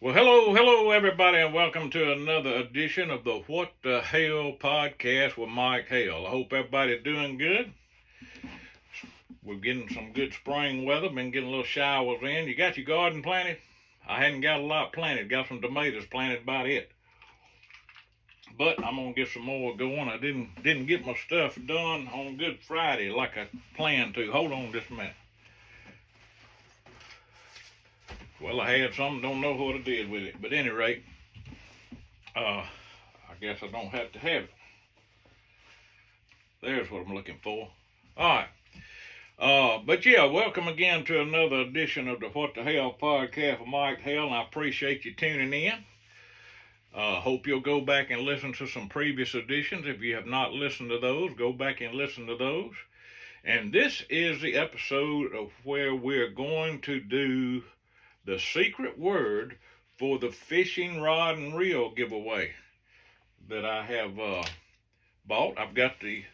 Well, hello, everybody, and welcome to another edition of the What the Hell podcast with Mike Hale. I hope everybody's doing good. We're getting some good spring weather, been getting a little showers in. You got your garden planted? I hadn't got a lot planted, got some tomatoes planted, about it. But I'm gonna get some more going. I didn't get my stuff done on Good Friday like I planned to. Hold on just a minute. Well, I had some, don't know what I did with it. But at any rate, I guess I don't have to have it. There's what I'm looking for. All right. But yeah, welcome again to another edition of the What the Hell podcast with Mike Hell, and I appreciate you tuning in. Hope you'll go back and listen to some previous editions. If you have not listened to those, go back and listen to those. And this is the episode of where we're going to do the secret word for the fishing rod and reel giveaway that I have bought. I've got the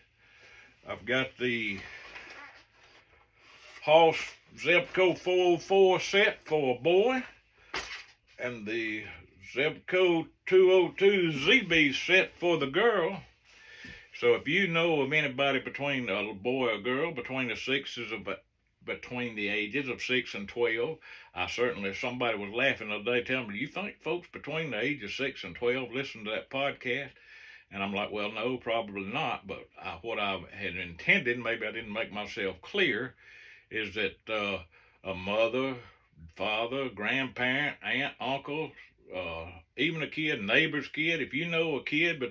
Hoss Zebco 404 set for a boy and the Zebco 202 ZB set for the girl. So if you know of anybody between a boy or girl between the ages of 6 and 12, somebody was laughing the other day telling me, do you think folks between the age of 6 and 12 listen to that podcast? And I'm like, well, no, probably not. But what I had intended, maybe I didn't make myself clear, is that a mother, father, grandparent, aunt, uncle, even a kid, neighbor's kid, if you know a kid,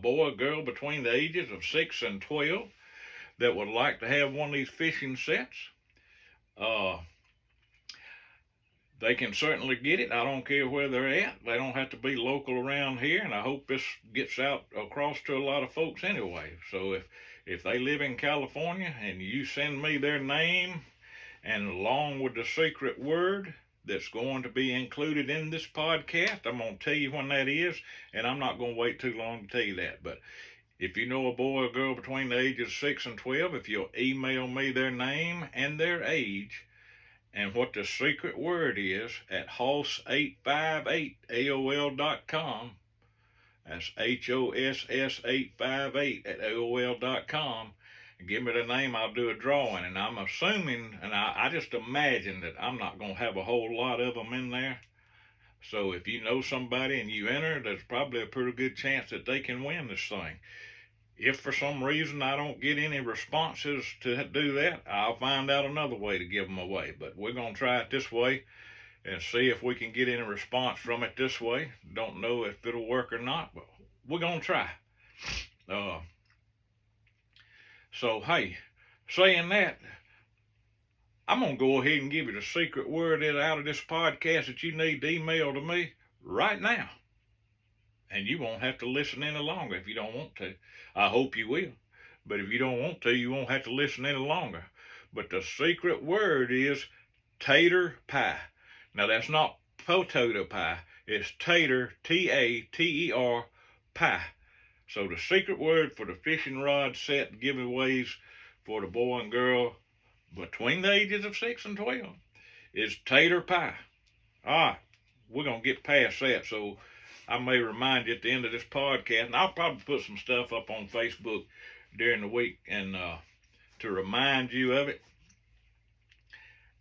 boy or girl between the ages of 6 and 12 that would like to have one of these fishing sets, they can certainly get it. I don't care where they're at. They don't have to be local around here, and I hope this gets out across to a lot of folks anyway. So if they live in California and you send me their name and along with the secret word that's going to be included in this podcast, I'm going to tell you when that is, and I'm not going to wait too long to tell you that. But if you know a boy or girl between the ages of 6 and 12, if you'll email me their name and their age and what the secret word is at hoss858aol.com, that's HOSS858 at AOL.com, and give me the name, I'll do a drawing. And I'm assuming, and I just imagine that I'm not going to have a whole lot of them in there. So if you know somebody and you enter, there's probably a pretty good chance that they can win this thing. If for some reason I don't get any responses to do that, I'll find out another way to give them away. But we're going to try it this way and see if we can get any response from it this way. Don't know if it'll work or not, but we're going to try. So, hey, saying that, I'm going to go ahead and give you the secret word out of this podcast that you need to email to me right now. And you won't have to listen any longer if you don't want to. I hope you will. But if you don't want to, you won't have to listen any longer. But the secret word is tater pie. Now, that's not potato pie. It's tater, Tater, pie. So the secret word for the fishing rod set giveaways for the boy and girl between the ages of 6 and 12 is tater pie. All right, we're going to get past that. So I may remind you at the end of this podcast, and I'll probably put some stuff up on Facebook during the week and to remind you of it.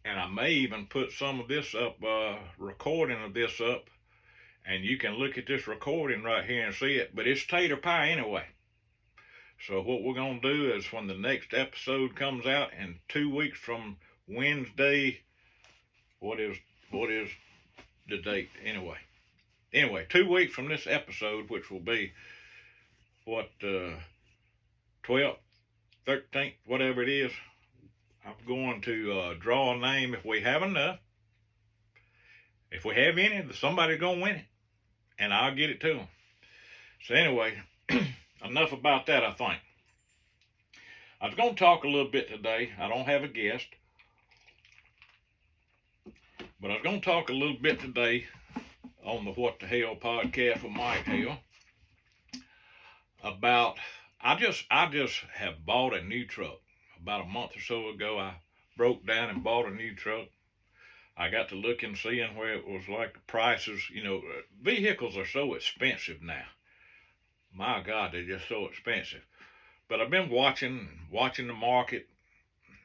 And I may even put some of this up, recording of this up, and you can look at this recording right here and see it. But it's tater pie anyway. So what we're going to do is when the next episode comes out in 2 weeks from Wednesday, what is the date anyway? Anyway, 2 weeks from this episode, which will be, 12th, 13th, whatever it is, I'm going to draw a name if we have enough. If we have any, somebody's going to win it, and I'll get it to them. So anyway, enough about that, I think. I was going to talk a little bit today. I don't have a guest, but I was going to talk a little bit today on the What the Hell podcast with Mike Hale about I just have bought a new truck. About a month or so ago, I broke down and bought a new truck. I got to looking, seeing where it was like prices. Vehicles are so expensive now. My God, they're just so expensive. But I've been watching the market,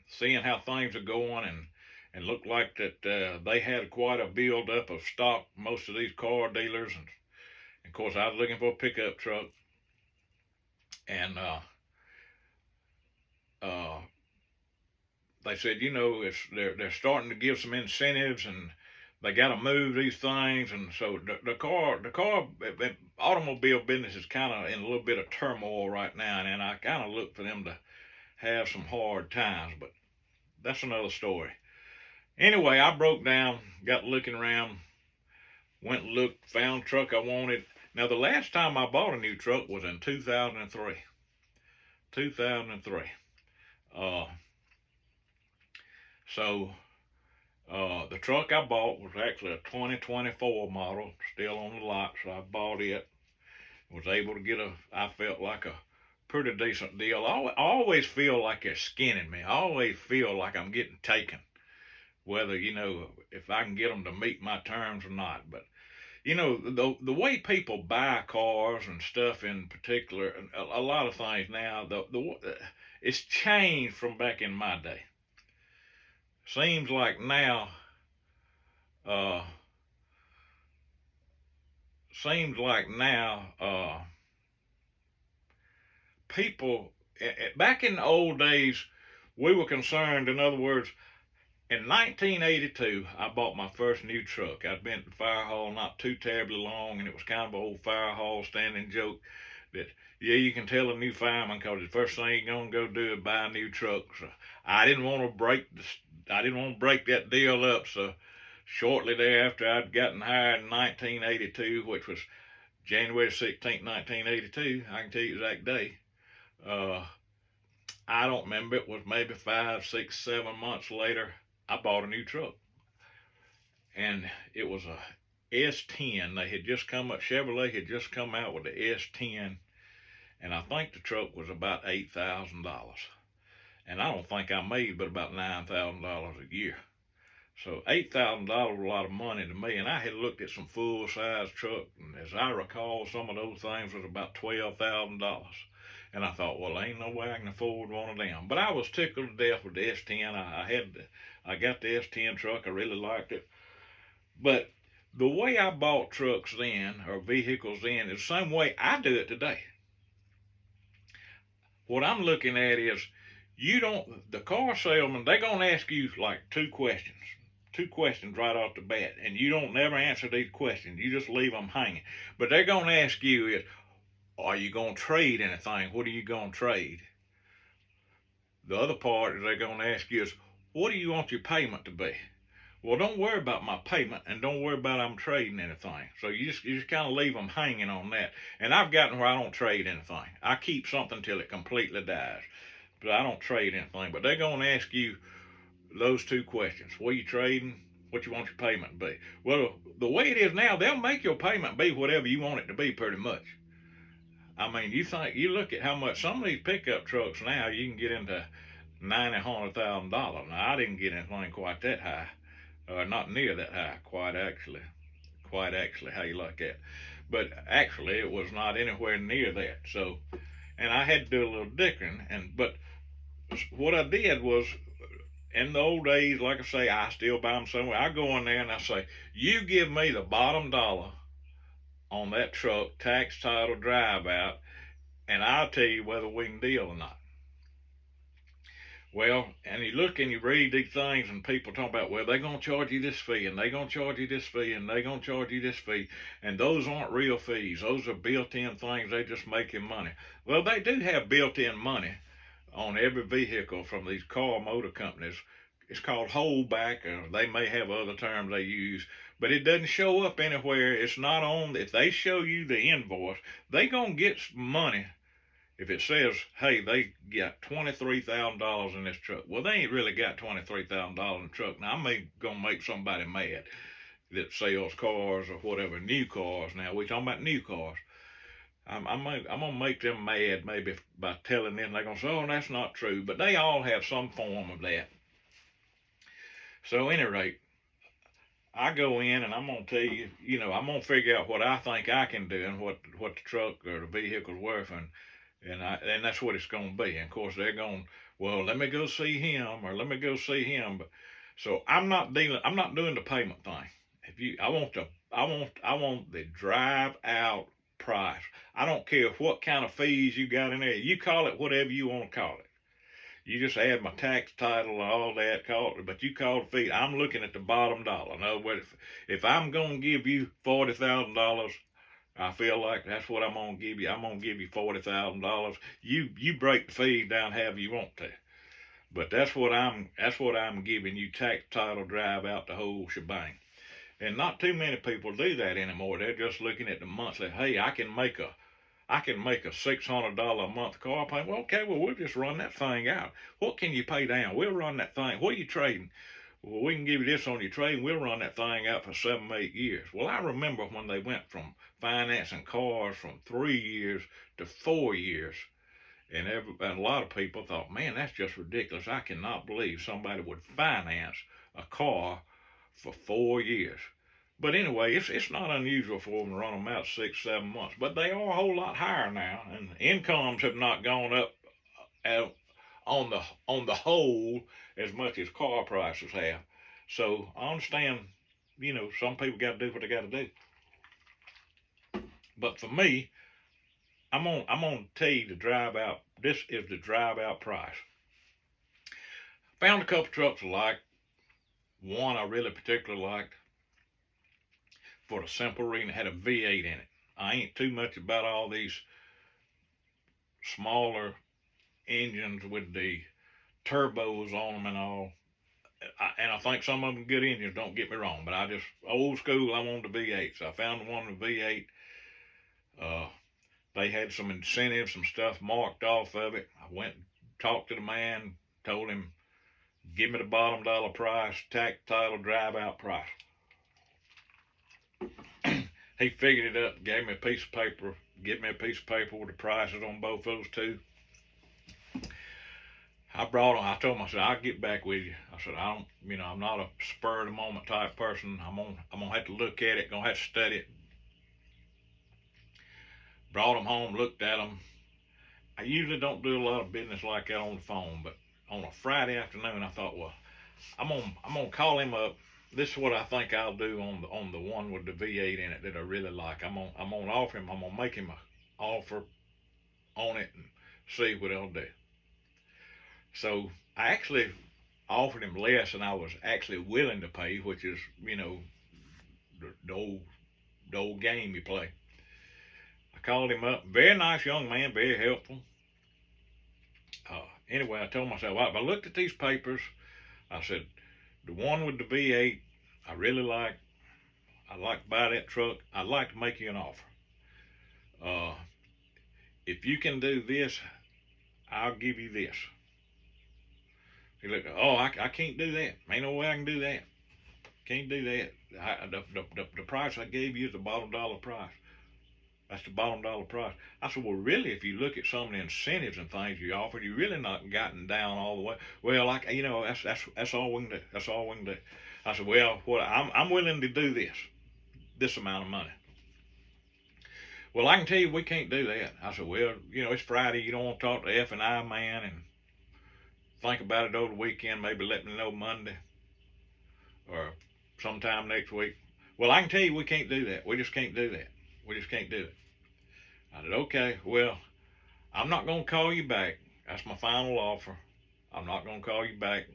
seeing how things are going, and looked like that they had quite a build up of stock. Most of these car dealers, and of course, I was looking for a pickup truck, and uh, they said, they're starting to give some incentives, and they got to move these things, and so the car automobile business is kind of in a little bit of turmoil right now, and I kind of look for them to have some hard times, but that's another story. Anyway, I broke down, got looking around, went and looked, found truck I wanted. Now, the last time I bought a new truck was in 2003. 2003. Uh, so the truck I bought was actually a 2024 model, still on the lot, so I bought it. Was able to get I felt like a pretty decent deal. I always feel like they're skinning me. I always feel like I'm getting taken, whether, if I can get them to meet my terms or not. But, the way people buy cars and stuff in particular, a lot of things now, it's changed from back in my day. Seems like now, uh, people, back in the old days, we were concerned. In other words, in 1982, I bought my first new truck. I'd been at the fire hall not too terribly long, and it was kind of an old fire hall standing joke that, yeah, you can tell a new fireman because the first thing you're gonna go do is buy a new truck. So I didn't want to break that deal up. So shortly thereafter, I'd gotten hired in 1982, which was January 16th, 1982. I can tell you the exact day. I don't remember. It was maybe 5, 6, 7 months later. I bought a new truck, and it was a S10. They had just come up. Chevrolet had just come out with the S10, and I think the truck was about $8,000. And I don't think I made but about $9,000 a year. So $8,000 was a lot of money to me, and I had looked at some full-size trucks, and as I recall, some of those things was about $12,000. And I thought, well, ain't no way I can afford one of them. But I was tickled to death with the S10. I got the S10 truck. I really liked it. But the way I bought trucks then, or vehicles then, is the same way I do it today. What I'm looking at is, the car salesman, they're going to ask you like two questions right off the bat, and you don't never answer these questions. You just leave them hanging. But they're going to ask you is, are you going to trade anything? What are you going to trade? The other part is they're going to ask you is, what do you want your payment to be? Well, don't worry about my payment, and don't worry about I'm trading anything. So you just kind of leave them hanging on that. And I've gotten where I don't trade anything. I keep something till it completely dies, but I don't trade anything. But they're going to ask you those two questions: what are you trading? What you want your payment to be? Well, the way it is now, they'll make your payment be whatever you want it to be, pretty much. I mean, you look at how much some of these pickup trucks now, you can get into $90,000-$100,000. Now, I didn't get anything quite that high, not near that high, quite actually. How you like that? But actually, it was not anywhere near that. So, and I had to do a little dickering. But what I did was, in the old days, like I say, I still buy them somewhere. I go in there and I say, you give me the bottom dollar on that truck, tax, title, drive out, and I'll tell you whether we can deal or not. Well, and you look and you read these things, and people talk about, well, they're going to charge you this fee, and they're going to charge you this fee, and they're going to charge you this fee, and those aren't real fees. Those are built-in things. They just making money. Well, they do have built-in money on every vehicle from these car motor companies. It's called holdback, or they may have other terms they use, but it doesn't show up anywhere. It's not on. If they show you the invoice, they gonna get money. If it says, hey, they got $23,000 in this truck, well, they ain't really got $23,000 in the truck. Now, I'm gonna make somebody mad that sells cars or whatever, new cars. Now, we talking about new cars. I'm gonna make them mad maybe by telling them. They're gonna say, oh, that's not true, but they all have some form of that. So, at any rate, I go in and I'm gonna tell you, I'm gonna figure out what I think I can do and what the truck or the vehicle's worth, and that's what it's gonna be. And of course they're going, well, let me go see him or let me go see him. But so I'm not doing the payment thing. If you, I want the drive out price. I don't care what kind of fees you got in there. You call it whatever you want to call it. You just add my tax title and all that, but you call the fee. I'm looking at the bottom dollar. In other words, if I'm going to give you $40,000, I feel like that's what I'm going to give you. I'm going to give you $40,000. You break the fee down however you want to. But that's what I'm giving you, tax title, drive out, the whole shebang. And not too many people do that anymore. They're just looking at the monthly. Hey, I can make a $600 a month car payment. Well, okay, well, we'll just run that thing out. What can you pay down? We'll run that thing. What are you trading? Well, we can give you this on your trade, and we'll run that thing out for 7, 8 years. Well, I remember when they went from financing cars from 3 years to 4 years, and a lot of people thought, man, that's just ridiculous. I cannot believe somebody would finance a car for 4 years. But anyway, it's not unusual for them to run them out 6, 7 months. But they are a whole lot higher now, and incomes have not gone up on the whole as much as car prices have. So I understand, some people got to do what they got to do. But for me, I'm gonna tell you the drive out. This is the drive out price. Found a couple trucks I liked. One I really particularly liked, for the simple reason it had a V8 in it. I ain't too much about all these smaller engines with the turbos on them and all. And I think some of them good engines, don't get me wrong, but I just, old school, I wanted the V8. So I found one with the V8. They had some incentives, some stuff marked off of it. I went and talked to the man, told him, give me the bottom dollar price, tax title, drive out price. He figured it up, gave me a piece of paper, with the prices on both those two. I told him, I said, I'll get back with you. I said, I'm not a spur of the moment type person. I'm gonna have to look at it, gonna have to study it. Brought them home, looked at them. I usually don't do a lot of business like that on the phone, but on a Friday afternoon, I thought, well, I'm gonna call him up. This is what I think I'll do on the one with the V8 in it that I really like. I'm gonna offer him. I'm gonna make him an offer on it and see what he'll do. So I actually offered him less than I was actually willing to pay, which is, the old game you play. I called him up. Very nice young man, very helpful. Anyway, I told myself, I looked at these papers. I said, the one with the V8, I really like. I'd like to buy that truck. I'd like to make you an offer. If you can do this, I'll give you this. He looked, oh, I can't do that. Ain't no way I can do that. Can't do that. The price I gave you is the bottom dollar price. That's the bottom dollar price. I said, well, really, if you look at some of the incentives and things you offered, you really not gotten down all the way. Well, that's all we can do. That's all we can do. I said, well, I'm willing to do this amount of money. Well, I can tell you we can't do that. I said, well, it's Friday. You don't want to talk to F&I man and think about it over the weekend. Maybe let me know Monday or sometime next week. Well, I can tell you we can't do that. We just can't do that. We just can't do it. I said, okay, well, I'm not going to call you back. That's my final offer. I'm not going to call you back.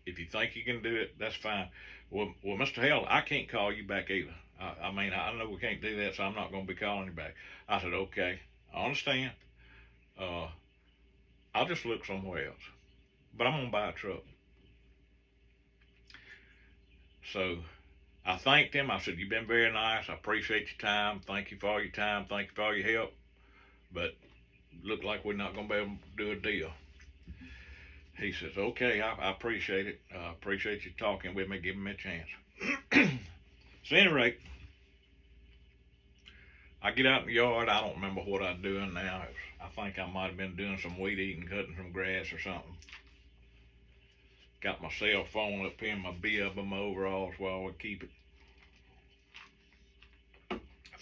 If you think you can do it, that's fine. Well, Mr. Hale, I can't call you back either. I know we can't do that, so I'm not going to be calling you back. I said, okay, I understand. I'll just look somewhere else. But I'm going to buy a truck. So I thanked him. I said, you've been very nice. I appreciate your time. Thank you for all your time. Thank you for all your help. But look like we're not going to be able to do a deal. He says, okay, I appreciate it. I appreciate you talking with me, giving me a chance. So at any rate, I get out in the yard. I don't remember what I'm doing now. I think I might have been doing some weed eating, cutting some grass or something. Got my cell phone up here in my bib of my overalls where I would keep it.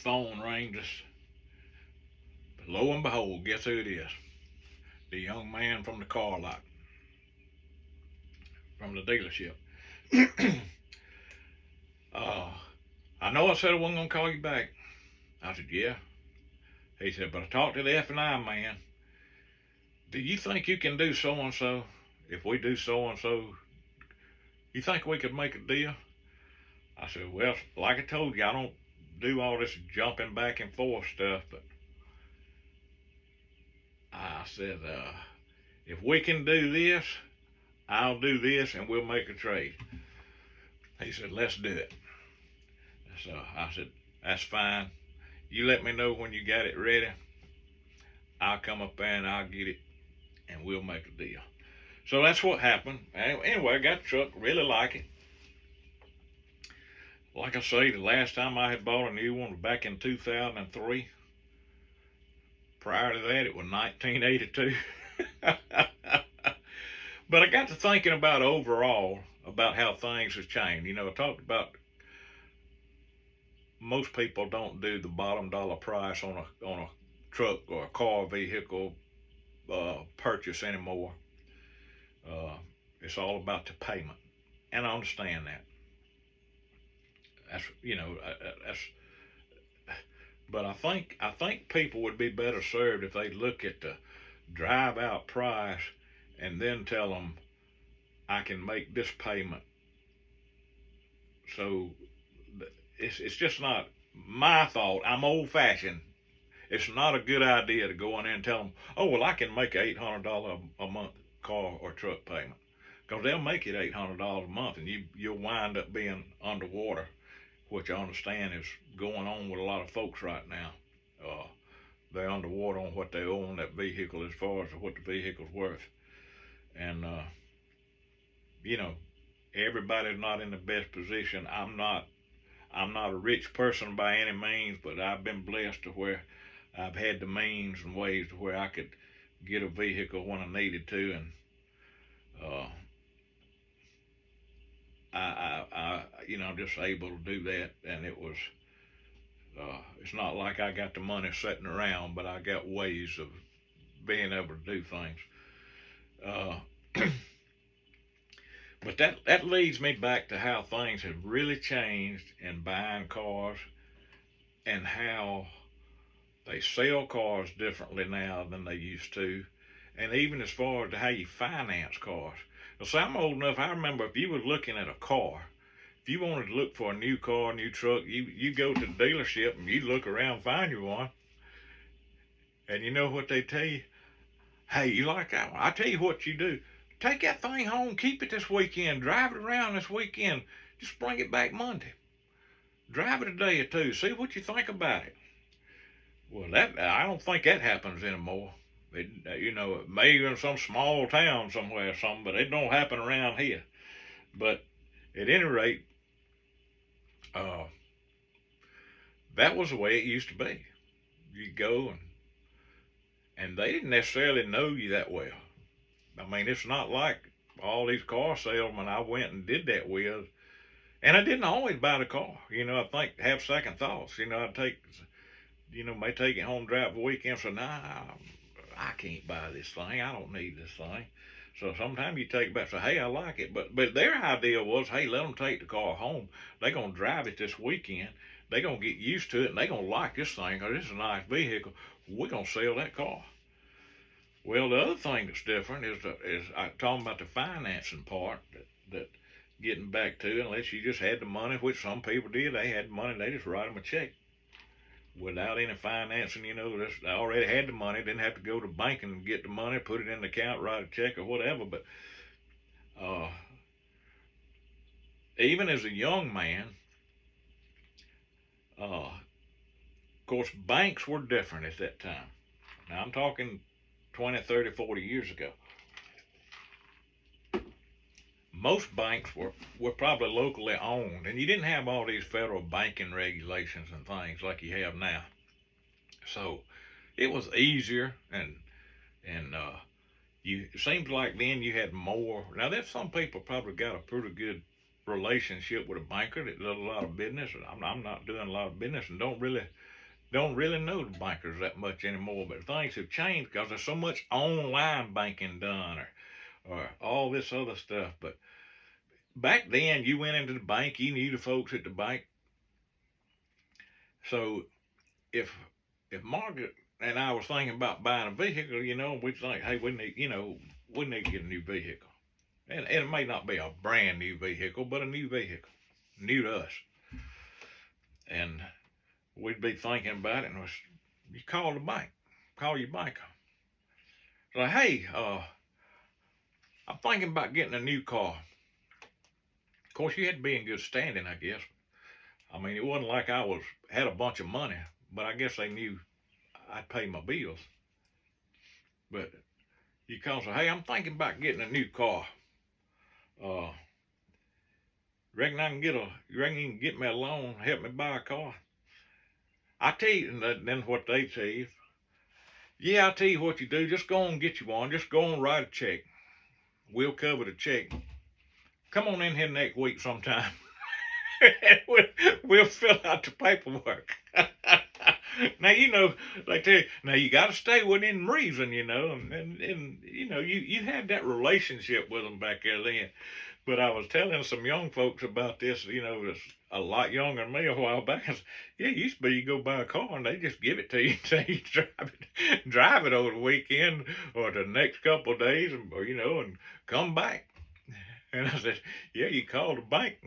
phone rings. Lo and behold, guess who it is? The young man from the car lot, from the dealership. uh, I know I said I wasn't going to call you back. I said, yeah. He said, but I talked to the F&I man. Do you think you can do so-and-so? If we do so-and-so, you think we could make a deal? I said, well, like I told you, I don't do all this jumping back and forth stuff, but I said, if we can do this, I'll do this and we'll make a trade. He said, let's do it. So I said, that's fine. You let me know when you got it ready. I'll come up there and I'll get it and we'll make a deal. So that's what happened. Anyway, I got the truck, really like it. Like I say, the last time I had bought a new one was back in 2003. Prior to that, it was 1982. But I got to thinking about overall, about how things have changed. You know, I talked about most people don't do the bottom dollar price on a truck or a car vehicle purchase anymore. It's all about the payment, and I understand that. That's. But I think people would be better served if they look at the drive out price and then tell them, I can make this payment. So it's just not my thought. I'm old fashioned. It's not a good idea to go in there and tell them, oh, well, I can make $800 a month car or truck payment. Because they'll make it $800 a month and you'll wind up being underwater, which I understand is going on with a lot of folks right now. They're underwater on what they owe on that vehicle as far as what the vehicle's worth. And, everybody's not in the best position. I'm not a rich person by any means, but I've been blessed to where I've had the means and ways to where I could get a vehicle when I needed to, and I'm just able to do that. And it was, it's not like I got the money sitting around, but I got ways of being able to do things. But that leads me back to how things have really changed in buying cars and how they sell cars differently now than they used to, and even as far as to how you finance cars. So I'm old enough, I remember if you were looking at a car, if you wanted to look for a new car, new truck, you go to the dealership and you look around, find you one, and you know what they tell you? Hey, you like that one? I tell you what you do. Take that thing home, keep it this weekend, drive it around this weekend, just bring it back Monday. Drive it a day or two, see what you think about it. Well, I don't think that happens anymore. It may be in some small town somewhere or something, but it don't happen around here. But at any rate, that was the way it used to be. You go and they didn't necessarily know you that well. I mean, it's not like all these car salesmen I went and did that with. And I didn't always buy the car. I think have second thoughts. I'd may take it home, drive the weekend, so nah, I can't buy this thing. I don't need this thing. So sometimes you take it back, say, hey, I like it. But their idea was, hey, let them take the car home. They're going to drive it this weekend. They're going to get used to it, and they're going to like this thing, because this is a nice vehicle. We're going to sell that car. Well, the other thing that's different is I'm talking about the financing part that getting back to, unless you just had the money, which some people did. They had the money, they just write them a check without any financing. They already had the money, didn't have to go to the bank and get the money, put it in the account, write a check or whatever. But even as a young man, of course, banks were different at that time. Now I'm talking 20, 30, 40 years ago. Most banks were probably locally owned, and you didn't have all these federal banking regulations and things like you have now. So it was easier, and it seems like then you had more. Now there's some people probably got a pretty good relationship with a banker that does a lot of business. I'm not doing a lot of business and don't really don't really know the bankers that much anymore, but things have changed because there's so much online banking done, or all this other stuff. But back then, you went into the bank, you knew the folks at the bank. So if Margaret and I was thinking about buying a vehicle, we'd think, hey, we need to get a new vehicle. And it may not be a brand new vehicle, but a new vehicle, new to us. And we'd be thinking about it, and you call the bank, call your banker. Like, hey, I'm thinking about getting a new car. Of course, you had to be in good standing, I guess. I mean, it wasn't like I had a bunch of money, but I guess they knew I'd pay my bills. But you call and say, hey, I'm thinking about getting a new car. Reckon you can get me a loan, help me buy a car? I tell you, and then what they tell you, yeah, I tell you what you do, just go on and get you one, just go on and write a check. We'll cover the check. Come on in here next week sometime. And we'll fill out the paperwork. Now, like tell you, now you got to stay within reason, and you had that relationship with them back there then. But I was telling some young folks about this, that's a lot younger than me a while back. I said, yeah, it used to be you go buy a car and they just give it to you until you drive it over the weekend or the next couple of days, and come back. And I said, yeah, you call the bank.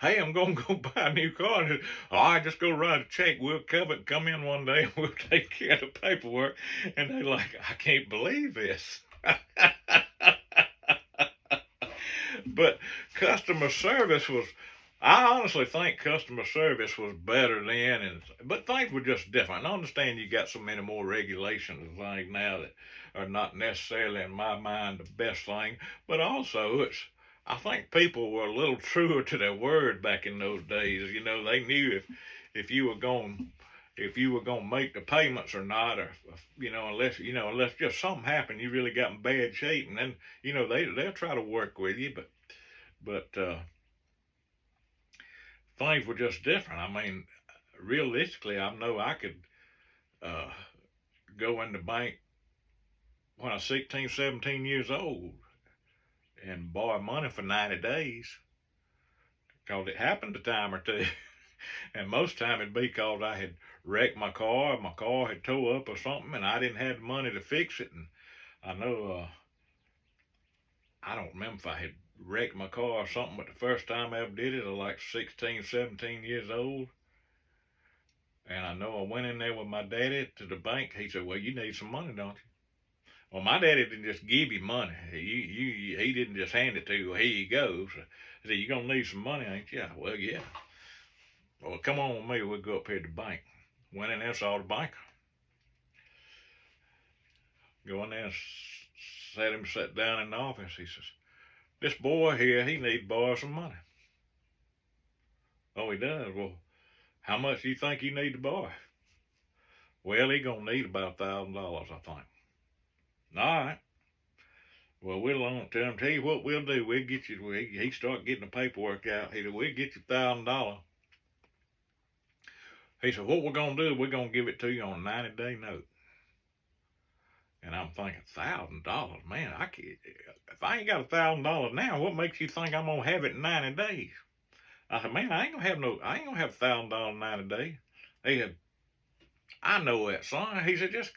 Hey, I'm going to go buy a new car. And said, all right, just go write a check. We'll cover it. Come in one day and we'll take care of the paperwork. And they're like, I can't believe this. But customer service I honestly think customer service was better then, but things were just different. I understand you got so many more regulations and things now that are not necessarily, in my mind, the best thing. But also, I think people were a little truer to their word back in those days. They knew if you were going to make the payments or not, or unless just something happened, you really got in bad shape, and then they'll try to work with you, but things were just different. I mean, realistically, I know I could go in the bank when I was 16, 17 years old and borrow money for 90 days because it happened a time or two. And most time it'd be because I had wrecked my car had tore up or something, and I didn't have the money to fix it. And I know, I don't remember if I had wrecked my car or something, but the first time I ever did it, I was like 16, 17 years old. And I know I went in there with my daddy to the bank. He said, well, you need some money, don't you? Well, my daddy didn't just give you money. He didn't just hand it to you. Well, here you go. So he said, you're going to need some money, ain't you? Well, yeah. Well, come on with me. We'll go up here to the bank. Went in there, saw the banker. Go in there and sat down in the office. He says, this boy here, he needs to borrow some money. Oh, he does? Well, how much do you think you need to borrow? Well, he going to need about $1,000, I think. All right. Well, we'll tell you what we'll do. We'll get you, he start getting the paperwork out. He said, we'll get you $1,000. He said, what we're going to do, we're going to give it to you on a 90-day note. And I'm thinking, $1,000, man, if I ain't got $1,000 now, what makes you think I'm going to have it in 90 days? I said, man, I ain't going to have $1,000 in 90 days. He said, I know that, son. He said, just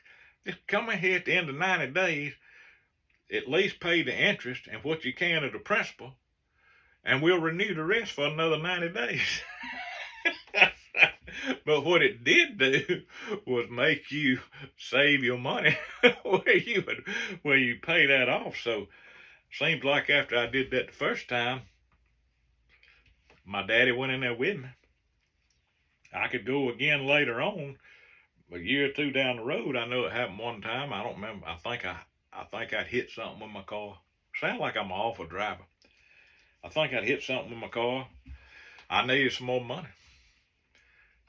come in here at the end of 90 days, at least pay the interest and what you can of the principal, and we'll renew the rest for another 90 days. But what it did do was make you save your money where you pay that off. So seems like after I did that the first time, my daddy went in there with me. I could go again later on, a year or two down the road. I know it happened one time. I don't remember. I think I'd hit something with my car. Sound like I'm an awful driver. I think I'd hit something with my car. I needed some more money.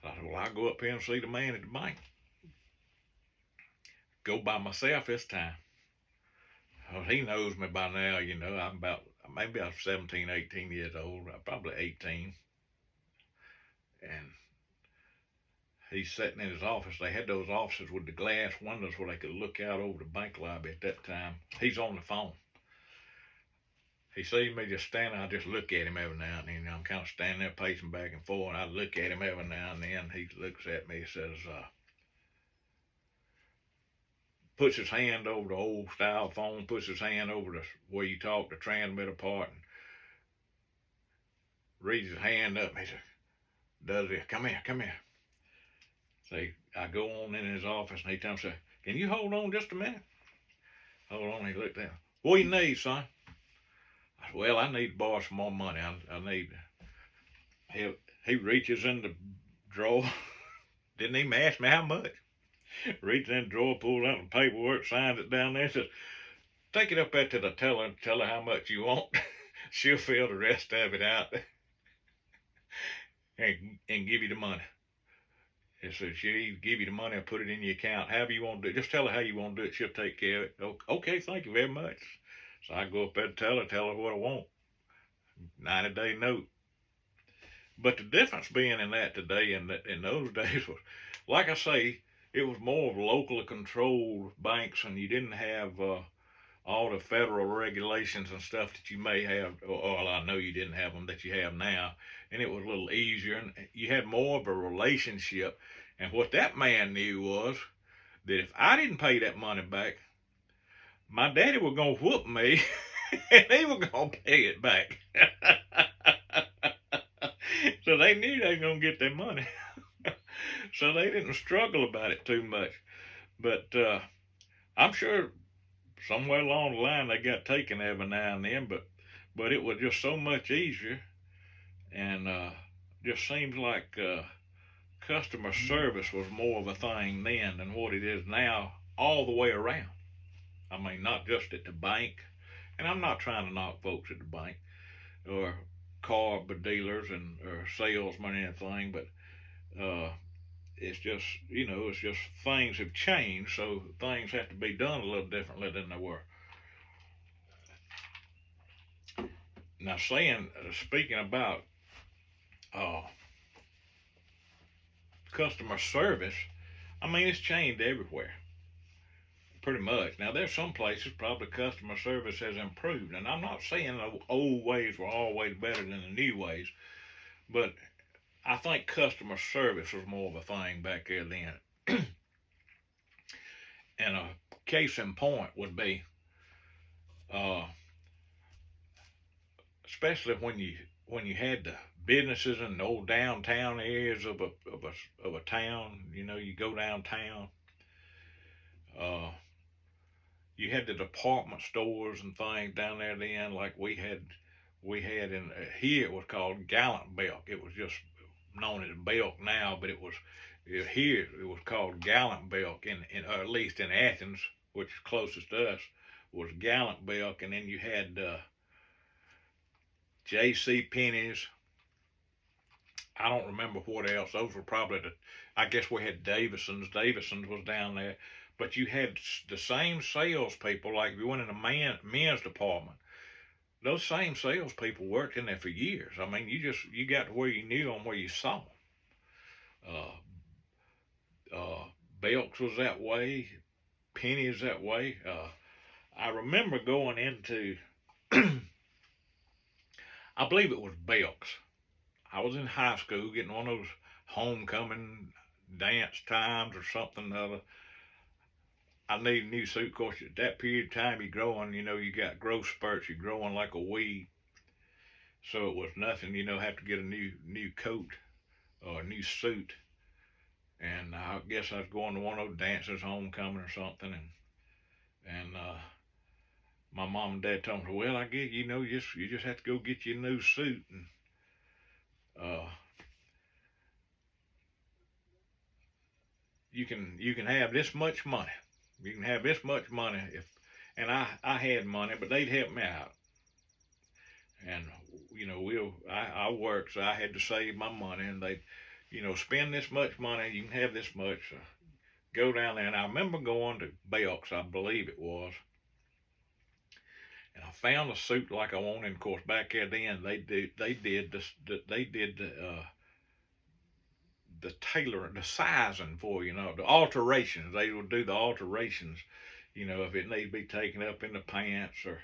I said, well, I'll go up here and see the man at the bank. Go by myself this time. Well, he knows me by now, I'm maybe I was 17, 18 years old, probably 18. And he's sitting in his office. They had those offices with the glass windows where they could look out over the bank lobby at that time. He's on the phone. He sees me just standing. I just look at him every now and then. I'm kind of standing there pacing back and forth. And I look at him every now and then. He looks at me and says, puts his hand over the old style phone, puts his hand over the where you talk the transmitter part, and reaches his hand up. And he says, does this, come here. So I go on in his office and he tells me, can you hold on just a minute? Hold on. He looked down. What do you need, son? I said, well, I need to borrow some more money. I need. He reaches in the drawer. Didn't even ask me how much. Reaches in the drawer, pulls out the paperwork, signs it down there, says, take it up there to the teller and tell her how much you want. She'll fill the rest of it out and give you the money. And so she'll give you the money and put it in your account. However you want to do it. Just tell her how you want to do it. She'll take care of it. Okay, thank you very much. So I go up there and tell her what I want. 90-day note. But the difference being in that today and in those days was, like I say, it was more of locally controlled banks, and you didn't have all the federal regulations and stuff that you may have, or I know you didn't have them that you have now, and it was a little easier, and you had more of a relationship. And what that man knew was that if I didn't pay that money back, my daddy was going to whoop me, and he was going to pay it back. So they knew they were going to get their money. So they didn't struggle about it too much. But I'm sure somewhere along the line they got taken every now and then, but it was just so much easier, and just seems like customer service was more of a thing then than what it is now, all the way around. I mean, not just at the bank, and I'm not trying to knock folks at the bank or car dealers and or salesmen or anything, but it's just, it's just things have changed, so things have to be done a little differently than they were. Now, speaking about customer service, I mean, it's changed everywhere, pretty much. Now, there's some places probably customer service has improved, and I'm not saying the old ways were always better than the new ways, but I think customer service was more of a thing back there then. And a case in point would be, especially when you had the businesses in the old downtown areas of a town. You go downtown. You had the department stores and things down there then, like we had in here. It was called Gallant Belk. It was just known as Belk now, but here it was called Gallant Belk, or at least in Athens, which is closest to us, was Gallant Belk. And then you had J.C. Penney's. I don't remember what else. Those were probably I guess we had Davison's. Davison's was down there. But you had the same salespeople, like if you went in the men's department, those same salespeople worked in there for years. I mean, you got to where you knew them, where you saw them. Belk's was that way. Penny's that way. I remember going into, I believe it was Belk's. I was in high school getting one of those homecoming dance times or something or other. I need a new suit. Of course, at that period of time, you're growing, you got growth spurts. You're growing like a weed. So it was nothing, have to get a new coat or a new suit. And I guess I was going to one of those dances, homecoming or something. And my mom and dad told me, well, I guess, you just have to go get you a new suit. And you can have this much money. You can have this much money and I had money, but they'd help me out. And, I worked, so I had to save my money, and they'd, spend this much money, you can have this much, go down there. And I remember going to Belk's, I believe it was, and I found a suit like I wanted. And of course, back there then, they did the sizing for, the alterations. They will do the alterations, if it needs to be taken up in the pants or,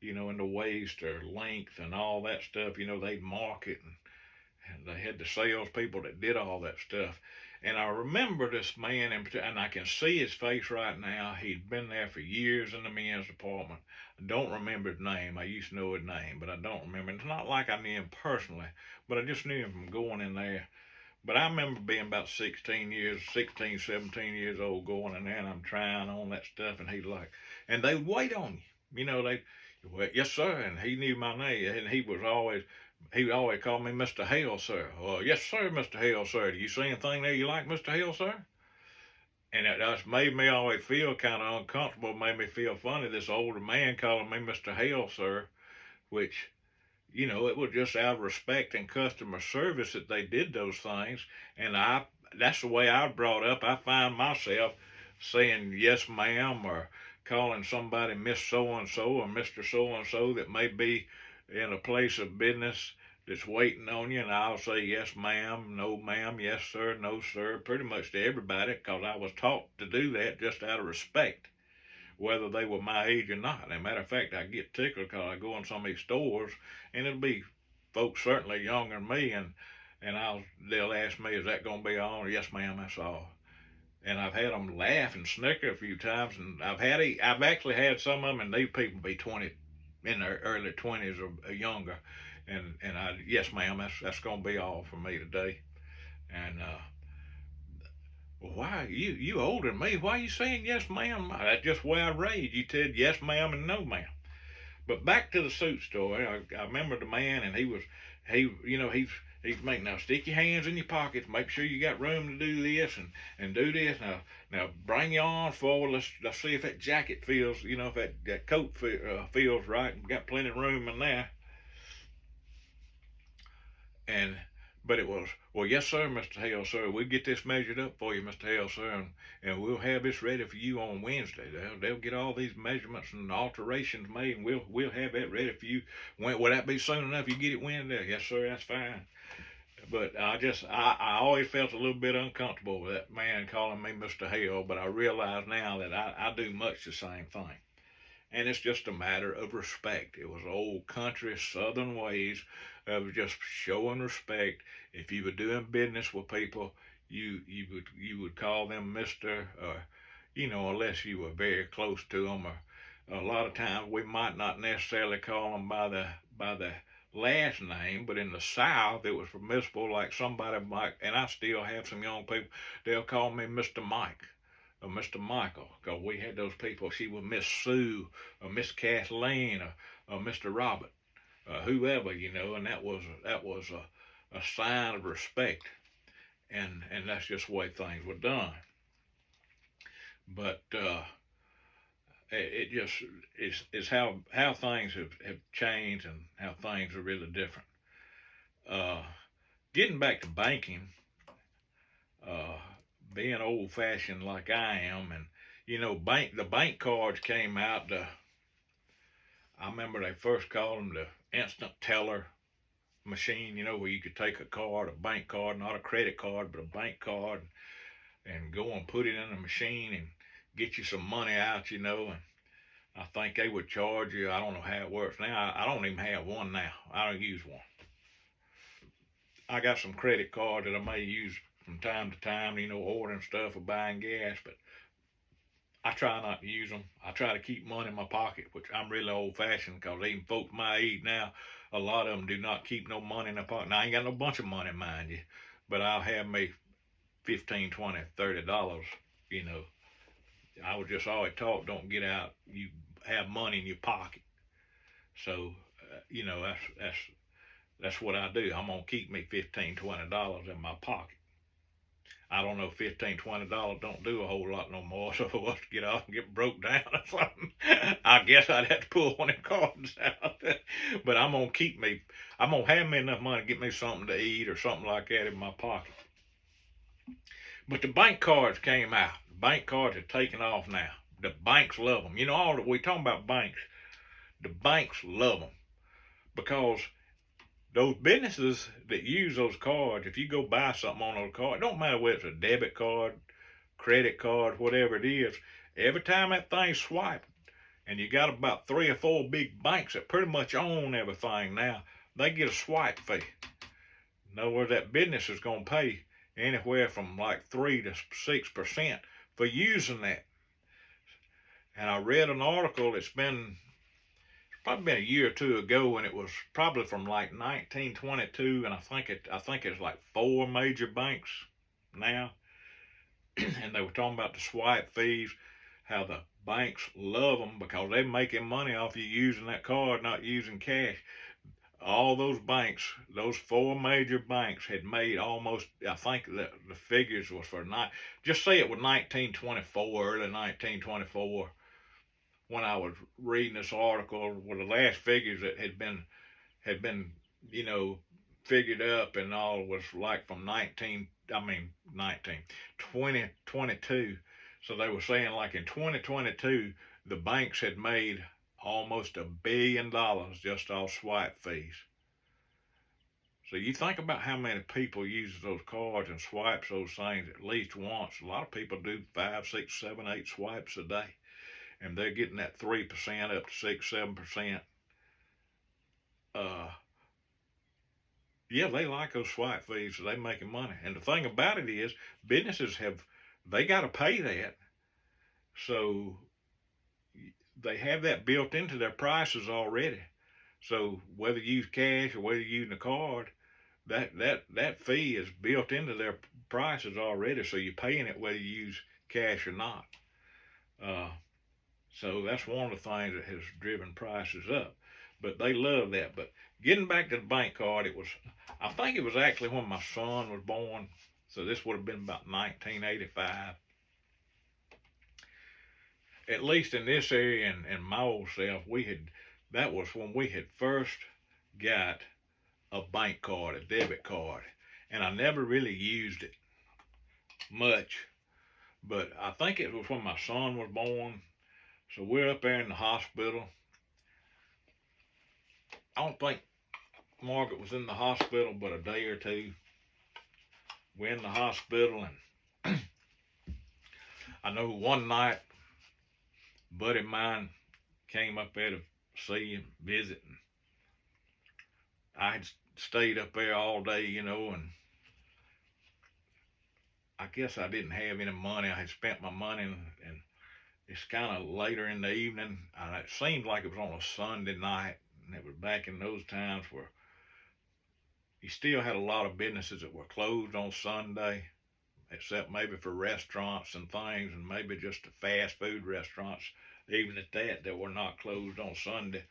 in the waist or length and all that stuff, they'd mark it, and they had the salespeople that did all that stuff. And I remember this man, and I can see his face right now. He'd been there for years in the men's department. I don't remember his name. I used to know his name, but I don't remember. It's not like I knew him personally, but I just knew him from going in there. But I remember being about 16, 17 years old, going in there, and I'm trying on that stuff, and he's like, and they'd wait on you. Well, yes, sir, and he knew my name, and he would always call me Mr. Hale, sir. Well, yes, sir, Mr. Hale, sir. Do you see anything there you like, Mr. Hale, sir? And it just made me always feel kind of uncomfortable, made me feel funny, this older man calling me Mr. Hale, sir, which, it was just out of respect and customer service that they did those things. And that's the way I was brought up. I find myself saying yes, ma'am, or calling somebody Miss So-and-so or Mr. So-and-so that may be in a place of business that's waiting on you, and I'll say yes, ma'am, no, ma'am, yes, sir, no, sir, pretty much to everybody, because I was taught to do that just out of respect, whether they were my age or not. As a matter of fact, I get tickled because I go in some of these stores, and it'll be folks certainly younger than me, and they'll ask me, is that going to be all? Yes, ma'am, that's all. And I've had them laugh and snicker a few times, and I've actually had some of them, and these people be 20, in their early 20s or younger, and yes, ma'am, that's going to be all for me today. And well, why you older than me? Why are you saying yes, ma'am? That's just the way I raised. You said yes, ma'am, and no, ma'am. But back to the suit store. I remember the man, and he's making, now stick your hands in your pockets, make sure you got room to do this and do this. Now bring your arms forward. Let's see if that jacket feels, if that coat feels right. We got plenty of room in there. But it was, well, yes, sir, Mr. Hale, sir. We'll get this measured up for you, Mr. Hale, sir, and we'll have this ready for you on Wednesday. They'll get all these measurements and alterations made, and we'll have that ready for you. Will that be soon enough? You get it Wednesday? Yes, sir, that's fine. But I always felt a little bit uncomfortable with that man calling me Mr. Hale, but I realize now that I do much the same thing. And it's just a matter of respect. It was old country southern ways of just showing respect. If you were doing business with people, you would call them Mr. or unless you were very close to them, or a lot of times we might not necessarily call them by the last name, but in the South it was permissible, like somebody might, and I still have some young people, they'll call me Mr. Mike or Mr. Michael, because we had those people. She was Miss Sue or Miss Kathleen or Mr. Robert, whoever, and that was a sign of respect, and that's just the way things were done. But it just is how things have changed and how things are really different. Getting back to banking, being old fashioned like I am, and the bank cards came out. I remember they first called them the instant teller machine, where you could take a bank card, not a credit card, but a bank card, and go and put it in the machine and get you some money out, and I think they would charge you. I don't know how it works now. I don't even have one now. I don't use one. I got some credit cards that I may use from time to time, ordering stuff or buying gas, but I try not to use them. I try to keep money in my pocket, which I'm really old-fashioned, because even folks my age now, a lot of them do not keep no money in their pocket. Now, I ain't got no bunch of money, mind you, but I'll have me $15, $20, $30, I was just always taught, don't get out, you have money in your pocket. So, that's what I do. I'm going to keep me $15, $20 in my pocket. I don't know, $15, $20 don't do a whole lot no more. So if I was to get off and get broke down or something, I guess I'd have to pull one of the cards out. But I'm going to have me enough money to get me something to eat or something like that in my pocket. But the bank cards came out. The bank cards are taking off now. The banks love them. We talking about banks. The banks love them because those businesses that use those cards, if you go buy something on those cards, it don't matter whether it's a debit card, credit card, whatever it is, every time that thing's swiped, and you got about 3 or 4 big banks that pretty much own everything now, they get a swipe fee. In other words, that business is going to pay anywhere from like 3 to 6% for using that. And I read an article, it's probably been a year or two ago, and it was probably from like 1922, and I think it's like 4 major banks now, and they were talking about the swipe fees, how the banks love them because they're making money off you using that card, not using cash. All those banks, those 4 major banks, had made almost, I think the figures was for just say it was 1924, early 1924, when I was reading this article, were the last figures that had been figured up and all was like from 2022. So they were saying like in 2022, the banks had made almost $1 billion just off swipe fees. So you think about how many people use those cards and swipes those things at least once. A lot of people do 5, 6, 7, 8 swipes a day, and they're getting that 3% up to 6, 7%. Yeah, they like those swipe fees, so they're making money. And the thing about it is, businesses they got to pay that, so they have that built into their prices already. So whether you use cash or whether you're using a card, that fee is built into their prices already. So you're paying it whether you use cash or not. So that's one of the things that has driven prices up. But they love that. But getting back to the bank card, I think it was actually when my son was born. So this would have been about 1985. At least in this area and my old self, that was when we had first got a bank card, a debit card, and I never really used it much. But I think it was when my son was born. So we're up there in the hospital. I don't think Margaret was in the hospital but a day or two. We're in the hospital, and I know one night a buddy of mine came up there to see and visit, and I had stayed up there all day, and I guess I didn't have any money. I had spent my money, and it's kind of later in the evening, and it seemed like it was on a Sunday night, and it was back in those times where you still had a lot of businesses that were closed on Sunday, except maybe for restaurants and things, and maybe just the fast food restaurants. Even at that were not closed on Sunday,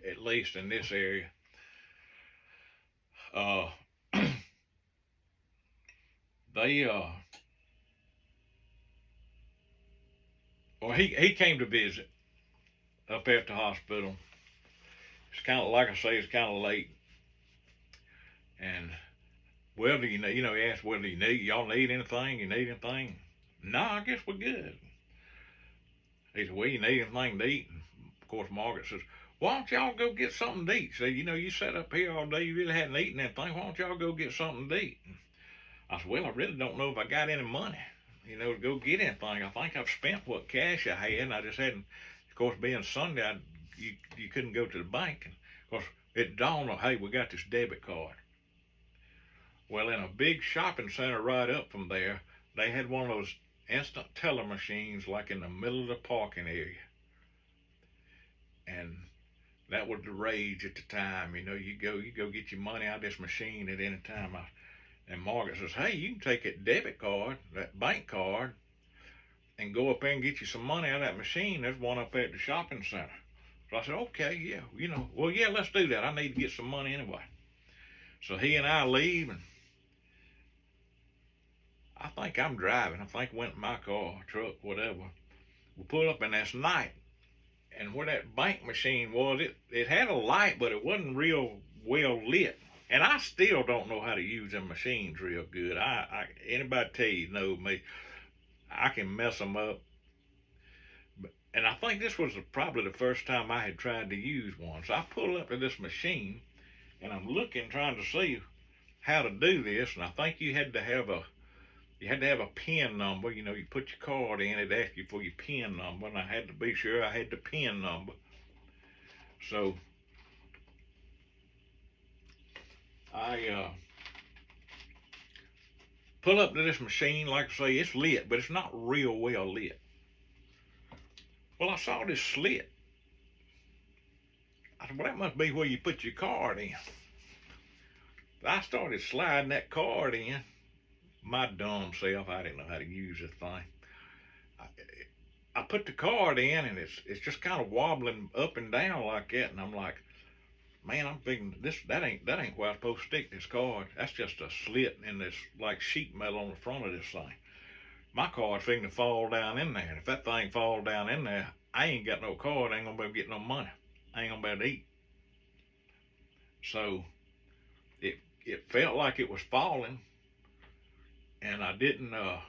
at least in this area. He came to visit up at the hospital. It's kind of, like I say, it's kind of late. And, well, do you know, he asked, well, y'all need anything? You need anything? No, I guess we're good. He said, well, you need anything to eat? And of course, Margaret says, why don't y'all go get something to eat? So, you sat up here all day, you really hadn't eaten anything. Why don't y'all go get something to eat? And I said, well, I really don't know if I got any money, to go get anything. I think I've spent what cash I had, and I just hadn't, of course, being Sunday, you couldn't go to the bank. And of course, it dawned on, hey, we got this debit card. Well, in a big shopping center right up from there, they had one of those instant teller machines like in the middle of the parking area. And that was the rage at the time. You go get your money out of this machine at any time. And Margaret says, hey, you can take that debit card, that bank card, and go up there and get you some money out of that machine. There's one up there at the shopping center. So I said, okay, yeah, well, yeah, let's do that. I need to get some money anyway. So he and I leave, and I think I'm driving. I think I went in my car, truck, whatever. We pull up, and that's night. And where that bank machine was, it had a light, but it wasn't real well lit. And I still don't know how to use them machines real good. Anybody tell you know me, I can mess them up. And I think this was probably the first time I had tried to use one. So I pull up to this machine, and I'm looking, trying to see how to do this, and I think you had to have a PIN number. You know, you put your card in, it asked you for your PIN number, and I had to be sure I had the PIN number. So I pull up to this machine. Like I say, it's lit, but it's not real well lit. Well, I saw this slit. I said, well, that must be where you put your card in. I started sliding that card in. My dumb self, I didn't know how to use this thing. I put the card in, and it's just kind of wobbling up and down like that, and I'm like, man, I'm thinking that ain't where I'm supposed to stick this card. That's just a slit in this like sheet metal on the front of this thing. My card's figuring to fall down in there, and if that thing falls down in there, I ain't got no card. I ain't gonna be able to get no money. I ain't gonna be able to eat. So it felt like it was falling, and I didn't know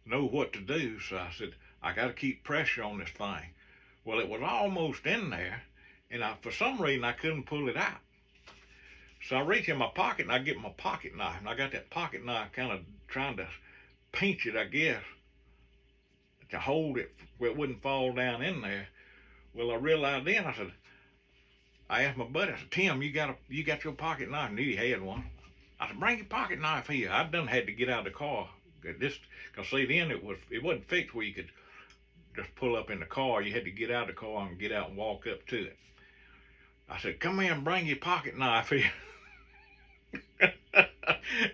what to do. So I said, I got to keep pressure on this thing. Well, it was almost in there, and for some reason I couldn't pull it out. So I reach in my pocket and I get my pocket knife, and I got that pocket knife kind of trying to pinch it, I guess, to hold it where it wouldn't fall down in there. Well, I realized then, I asked my buddy, I said, Tim, you got your pocket knife? I knew he had one. I said, bring your pocket knife here. I done had to get out of the car. Because see, then it wasn't fixed where you could just pull up in the car. You had to get out of the car and get out and walk up to it. I said, come here and bring your pocket knife here.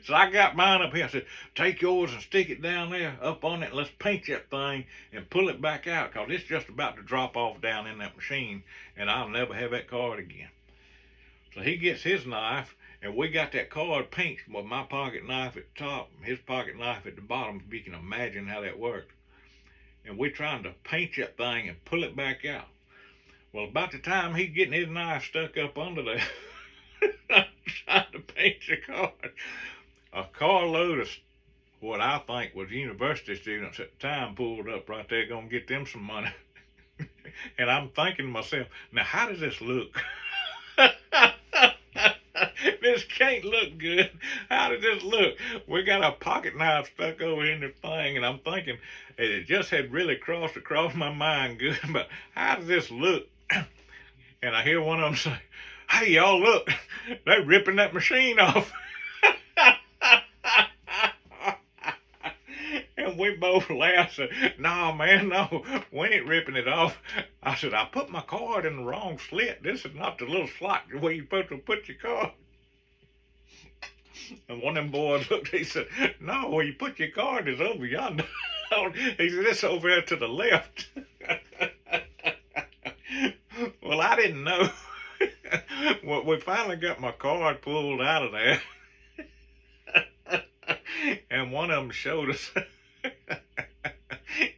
So I got mine up here. I said, take yours and stick it down there up on it. Let's pinch that thing and pull it back out, because it's just about to drop off down in that machine, and I'll never have that card again. So he gets his knife, and we got that card pinched with my pocket knife at the top, his pocket knife at the bottom, if you can imagine how that worked. And we're trying to pinch that thing and pull it back out. Well, about the time he's getting his knife stuck up under there, trying to pinch the card, a carload of what I think was university students at the time pulled up right there, gonna get them some money. And I'm thinking to myself, now how does this look? This can't look good. How does this look? We got a pocket knife stuck over in the thing, and I'm thinking, it just had really crossed across my mind good, but how does this look? And I hear one of them say, hey, y'all, look, they're ripping that machine off. And we both laughed. Said, no, man, no, we ain't ripping it off. I said, I put my card in the wrong slit. This is not the little slot where you're supposed to put your card. And one of them boys looked, he said, no, where you put your card is over yonder. He said, it's over there to the left. Well, I didn't know. Well, we finally got my card pulled out of there. And one of them showed us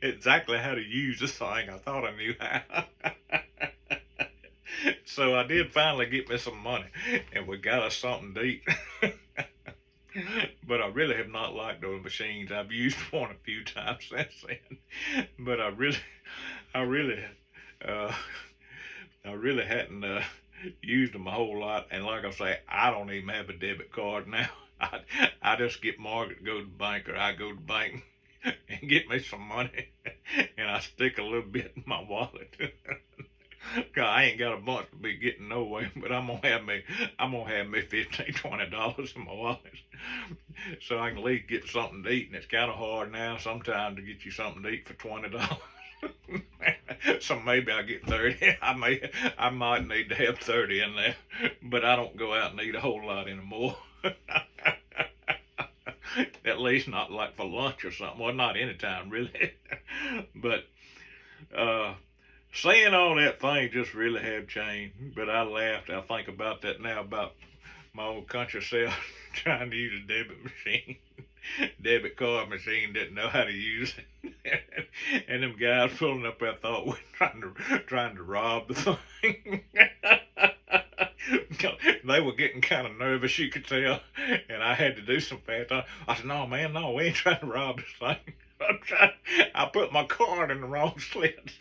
exactly how to use this thing. I thought I knew how. So I did finally get me some money, and we got us something to eat. But I really have not liked those machines. I've used one a few times since then, but I really hadn't used them a whole lot. And like I say, I don't even have a debit card now. I just get Margaret to go to the bank, or I go to the bank and get me some money, and I stick a little bit in my wallet. Cause I ain't got a bunch to be getting no way, but I'm gonna have me $15, $20 in my wallet, so I can at least get something to eat. And it's kind of hard now sometimes to get you something to eat for $20. So maybe I get 30. I might need to have 30 in there, but I don't go out and eat a whole lot anymore. At least not like for lunch or something. Well, not any time really. But saying all that, things just really have changed. But I laughed. I think about that now, about my old country self trying to use a debit card machine, didn't know how to use it. And them guys pulling up there thought we were trying to rob the thing. They were getting kind of nervous, you could tell, and I had to do some fast talk. I said, no, man, no, we ain't trying to rob this thing. I put my card in the wrong slit.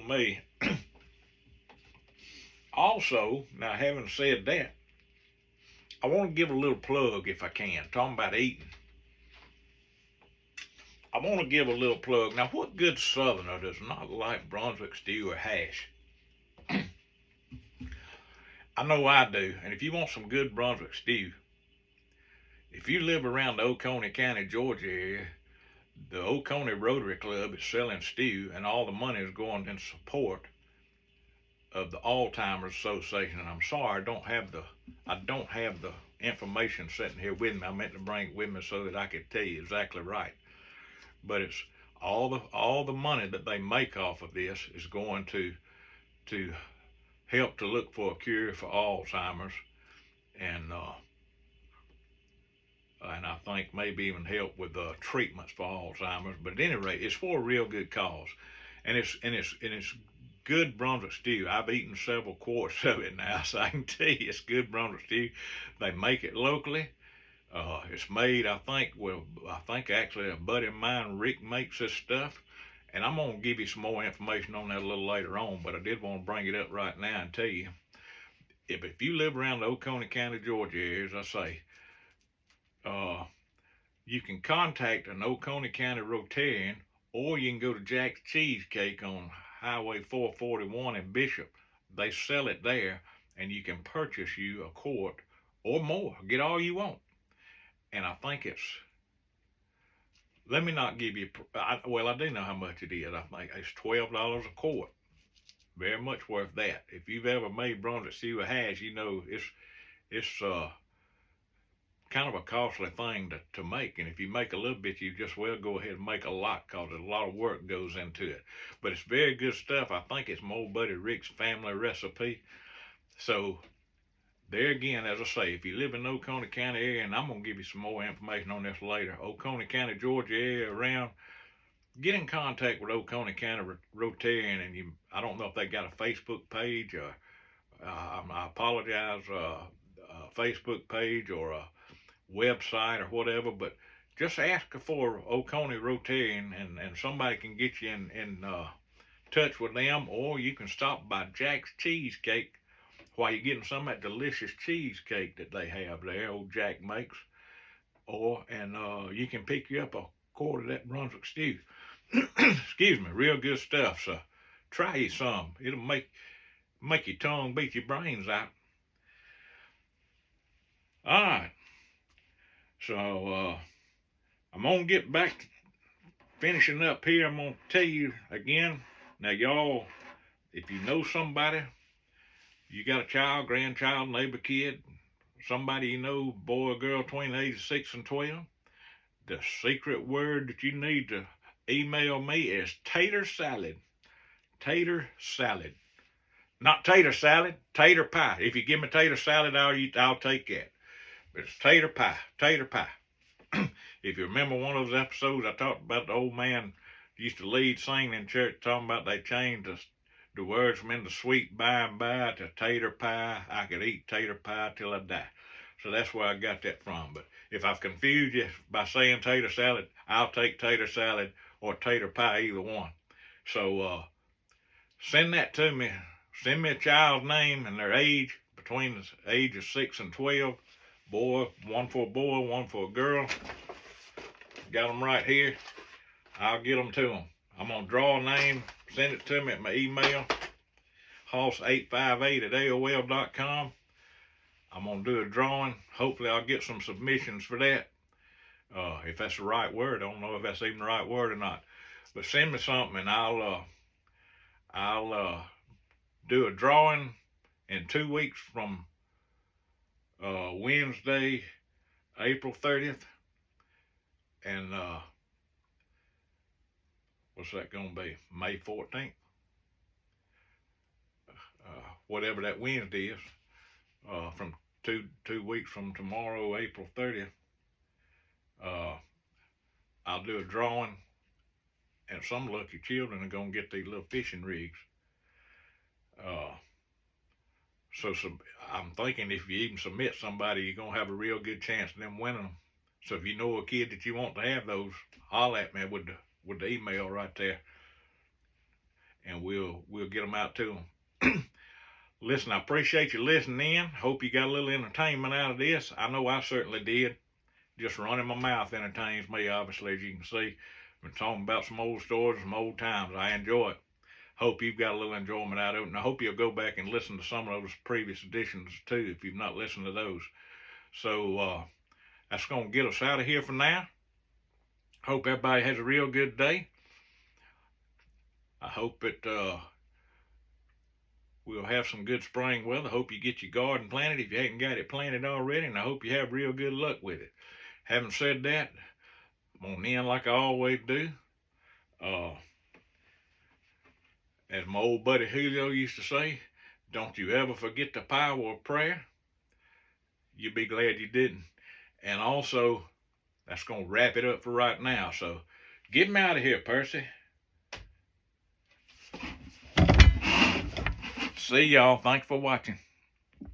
me. Also, now having said that, I want to give a little plug if I can. Talking about eating. I want to give a little plug. Now, what good Southerner does not like Brunswick stew or hash? I know I do. And if you want some good Brunswick stew, if you live around the Oconee County, Georgia area, the Oconee Rotary Club is selling stew, and all the money is going in support of the Alzheimer's Association. And I'm sorry, I don't have the information sitting here with me. I meant to bring it with me so that I could tell you exactly right. But it's all the money that they make off of this is going to help to look for a cure for Alzheimer's, and I think maybe even help with treatments for Alzheimer's. But at any rate, it's for a real good cause, and it's good Brunswick stew. I've eaten several quarts of it now, so I can tell you it's good Brunswick stew. They make it locally. It's made, I think actually a buddy of mine, Rick, makes this stuff. And I'm going to give you some more information on that a little later on, but I did want to bring it up right now and tell you, if you live around the Oconee County, Georgia area, as I say, you can contact an Oconee County Rotarian, or you can go to Jack's Cheesecake on Highway 441 in Bishop. They sell it there, and you can purchase you a quart or more. Get all you want. And I think let me not give you, I do know how much it is. I think it's $12 a quart. Very much worth that. If you've ever made Brunswick stew or hash, you know it's kind of a costly thing to make. And if you make a little bit, you just well go ahead and make a lot, because a lot of work goes into it. But it's very good stuff. I think it's my old buddy Rick's family recipe. So there again, as I say, if you live in the Oconee County area, and I'm going to give you some more information on this later, Oconee County, Georgia area around, get in contact with Oconee County Rotarian, and I don't know if they got a Facebook page, or I apologize, a Facebook page or a website or whatever, but just ask for Oconee Rotarian, and somebody can get you in touch with them, or you can stop by Jack's Cheesecake while you're getting some of that delicious cheesecake that they have there, old Jack makes, and you can pick you up a quart of that Brunswick stew. Excuse me, real good stuff. So try you some. It'll make your tongue beat your brains out. All right. So I'm gonna get back to finishing up here. I'm gonna tell you again. Now, y'all, if you know somebody, you got a child, grandchild, neighbor, kid, somebody you know, boy or girl between the ages of 6 and 12, the secret word that you need to email me is tater salad. Tater salad. Not tater salad, tater pie. If you give me tater salad, I'll take that. But it's tater pie, tater pie. If you remember one of those episodes, I talked about the old man used to lead singing in church, talking about they changed the words from in the sweet by and by to tater pie. I could eat tater pie till I die. So that's where I got that from. But if I've confused you by saying tater salad, I'll take tater salad or tater pie, either one. So send that to me. Send me a child's name and their age, between the age of 6 and 12. Boy, one for a boy, one for a girl. Got them right here. I'll get them to them. I'm going to draw a name, send it to me at my email, hoss858@aol.com. I'm going to do a drawing. Hopefully I'll get some submissions for that. If that's the right word. I don't know if that's even the right word or not. But send me something, and I'll do a drawing in 2 weeks from Wednesday, April 30th. And what's that going to be? May 14th? Whatever that Wednesday is, from 2 weeks from tomorrow, April 30th, I'll do a drawing, and some lucky children are going to get these little fishing rigs. So I'm thinking if you even submit somebody, you're going to have a real good chance of them winning them. So if you know a kid that you want to have those, holler at me with the email right there. and we'll get them out to them. Listen, I appreciate you listening in. Hope you got a little entertainment out of this. I know I certainly did. Just running my mouth entertains me, obviously, as you can see. Been talking about some old stories, some old times. I enjoy it. Hope you've got a little enjoyment out of it, and I hope you'll go back and listen to some of those previous editions too, if you've not listened to those. So that's going to get us out of here for now. Hope everybody has a real good day. I hope that we'll have some good spring weather. Hope you get your garden planted if you haven't got it planted already, and I hope you have real good luck with it. Having said that, I'm going to end like I always do. As my old buddy Julio used to say, don't you ever forget the power of prayer. You'll be glad you didn't. And also, that's going to wrap it up for right now. So, get me out of here, Percy. See y'all. Thanks for watching.